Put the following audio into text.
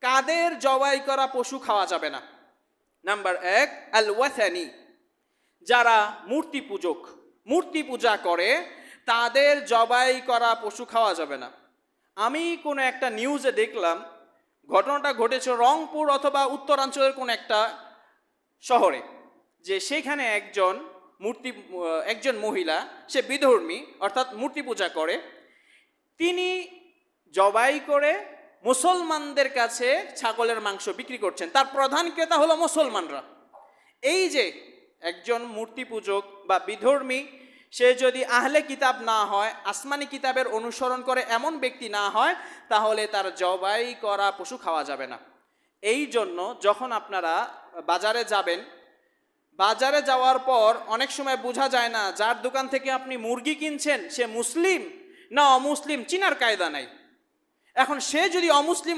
কাদের জবাই করা পশু খাওয়া যাবে না? নাম্বার 1, আল ওয়াথানি, যারা মূর্তি পূজক, মূর্তি পূজা করে, তাদের জবাই করা পশু খাওয়া যাবে না। আমি কোনো একটা নিউজে দেখলাম, ঘটনাটা ঘটেছে রংপুর অথবা উত্তরাঞ্চলের কোন একটা শহরে, যে সেখানে একজন মহিলা, সে বিধর্মী অর্থাৎ মূর্তি পূজা করে, তিনি জবাই করে মুসলমানদের কাছে ছাগলের মাংস বিক্রি করছেন। তার প্রধান ক্রেতা হলো মুসলমানরা। এই যে একজন মূর্তি পূজক বা বিধর্মী, সে যদি আহলে কিতাব না হয়, আসমানি কিতাবের অনুসরণ করে এমন ব্যক্তি না হয়, তাহলে তার জবাই করা পশু খাওয়া যাবে না। এই জন্য যখন আপনারা বাজারে যাবেন, বাজারে যাওয়ার পর অনেক সময় বোঝা যায় না যার দোকান থেকে আপনি মুরগি কিনছেন সে মুসলিম না অমুসলিম, চিনার কায়দা নাই। এখন সে যদি অমুসলিম